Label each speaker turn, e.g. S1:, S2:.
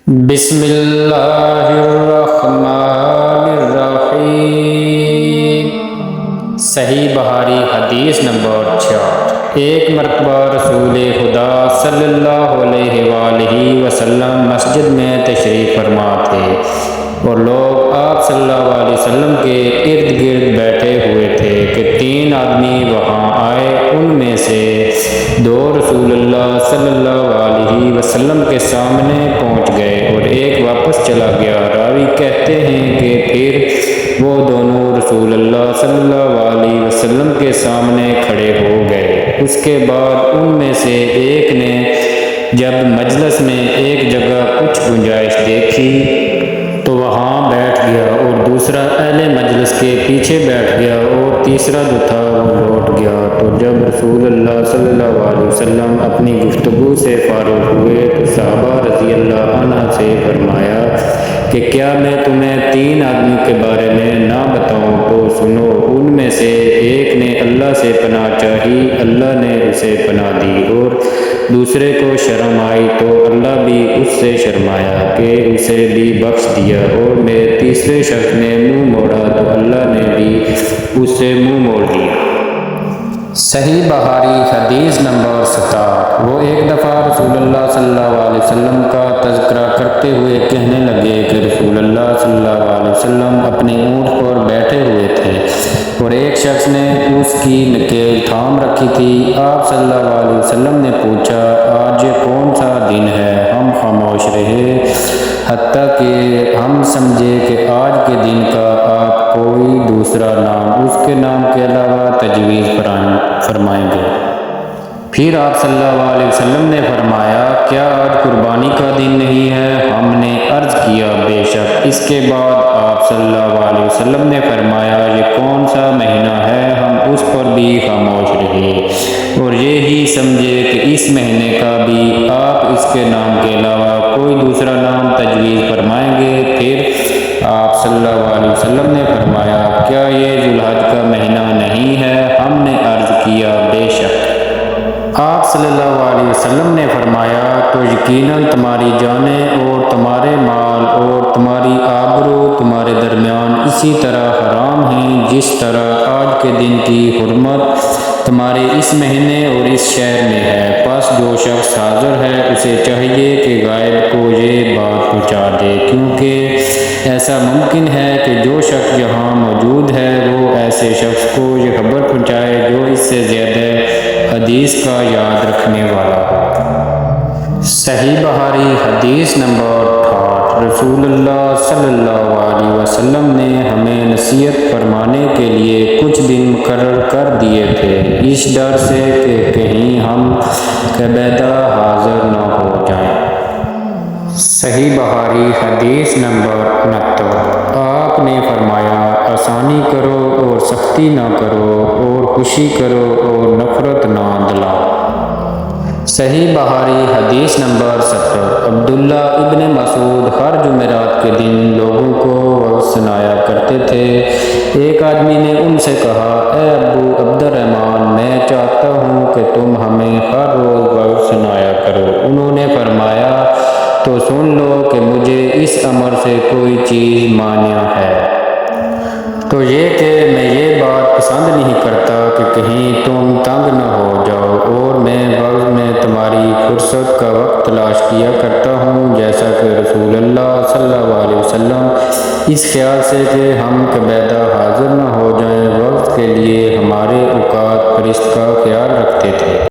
S1: بسم اللہ الرحمن الرحیم۔ صحیح بخاری حدیث نمبر 66۔ ایک مرتبہ رسول خدا صلی اللہ علیہ وآلہ وسلم مسجد میں تشریف فرما تھے اور لوگ آپ صلی اللہ علیہ وسلم کے ارد گرد بیٹھے ہوئے تھے کہ 3 آدمی وہاں آئے۔ ان میں سے 2 رسول اللہ صلی اللہ علیہ وسلم کے سامنے پہنچ گئے اور ایک واپس چلا گیا۔ راوی کہتے ہیں کہ پھر وہ دونوں رسول اللہ صلی اللہ علیہ وسلم کے سامنے کھڑے ہو گئے۔ اس کے بعد ان میں سے ایک نے جب مجلس میں ایک جگہ کچھ گنجائش دیکھی تو وہاں بیٹھ گیا اور دوسرا اہل مجلس کے پیچھے بیٹھ گیا اور تیسرا جو تھا وہ لوٹ گیا۔ تو جب رسول اللہ صلی اللہ علیہ وسلم اپنی گفتگو سے فارغ ہوئے تو صحابہ رضی اللہ عنہ سے فرمایا کہ کیا میں تمہیں 3 آدمی کے بارے میں نہ بتاؤں تو سنو۔ ان میں سے ایک نے اللہ سے پناہ چاہی، اللہ نے اسے پناہ دی، اور دوسرے کو شرم آئی تو اللہ بھی اس سے شرمایا کہ اسے بھی بخش دیا، اور میں تیسرے شخص نے منہ موڑا تو اللہ نے بھی اس سے منہ موڑ دیا۔ صحیح بخاری حدیث نمبر 67۔ وہ ایک دفعہ رسول اللہ صلی اللہ علیہ وسلم کا تذکرہ کرتے ہوئے کہنے لگے کہ رسول اللہ صلی اللہ علیہ وسلم اپنے اونٹ پر بیٹھے ہوئے تھے اور ایک شخص نے اس کی نکیل تھام رکھی تھی۔ آپ صلی اللہ علیہ وسلم نے پوچھا، آج یہ کون سا دن ہے؟ ہم خاموش رہے حتیٰ کہ ہم سمجھے کہ آج کے دن کا آپ کوئی دوسرا نام اس کے نام کے علاوہ تجویز فرمائیں گے۔ پھر آپ صلی اللہ علیہ وسلم نے فرمایا، کیا آج قربانی کا دن نہیں ہے؟ ہم نے عرض کیا، بے شک۔ اس کے بعد آپ صلی اللہ علیہ وسلم نے فرمایا، یہ کون سا مہینہ ہے؟ ہم اس پر بھی خاموش رہے اور یہی سمجھے کہ اس مہینے کا بھی آپ اس کے نام کے علاوہ کوئی دوسرا نام تجویز فرمائیں گے۔ پھر آپ صلی اللہ علیہ وسلم نے فرمایا، کیا یہ ذو الحج کا مہینہ نہیں ہے؟ ہم نے عرض کیا، بے شک۔ آپ صلی اللہ علیہ وسلم نے فرمایا، تو یقیناً تمہاری جانیں اور تمہارے مال اور تمہاری آبرو تمہارے درمیان اسی طرح حرام ہیں جس طرح آج کے دن کی حرمت تمہارے اس مہینے اور اس شہر میں ہے۔ پس جو شخص حاضر ہے اسے چاہیے کہ غائب کو یہ بات پہنچا دے، کیونکہ ایسا ممکن ہے کہ جو شخص یہاں موجود ہے وہ ایسے شخص کو یہ خبر پہنچائے جو اس سے زیادہ حدیث کا یاد رکھنے والا ہو۔ صحیح بخاری حدیث نمبر 68۔ رسول اللہ صلی اللہ علیہ وسلم نے ہمیں نصیحت فرمانے کے لیے کچھ دن مقرر کر دیے تھے، اس ڈر سے کہ کہیں ہم باقاعدہ حاضر نہ ہو جائیں۔ صحیح بخاری حدیث نمبر 69۔ آپ نے فرمایا، آسانی کرو اور سختی نہ کرو، اور خوشی کرو اور نفرت نہ دلاؤ۔ صحیح بخاری حدیث نمبر 70۔ عبداللہ ابن مسعود ہر جمعرات کے دن لوگوں کو وعظ سنایا کرتے تھے۔ ایک آدمی نے ان سے کہا، اے ابو عبد الرحمن، میں چاہتا ہوں کہ تم ہمیں ہر روز وعظ سنایا کرو۔ انہوں نے فرمایا، تو سن لو کہ مجھے اس امر سے کوئی چیز مانع ہے، تو یہ کہ میں یہ بات پسند نہیں کرتا کہ کہیں تم تنگ نہ ہو جاؤ، اور میں وعظ میں تمہاری فرصت کا وقت تلاش کیا کرتا ہوں، جیسا کہ رسول اللہ صلی اللہ علیہ وسلم اس خیال سے کہ ہم باقاعدہ حاضر نہ ہو جائیں وعظ کے لیے ہمارے اوقات فہرست کا خیال رکھتے تھے۔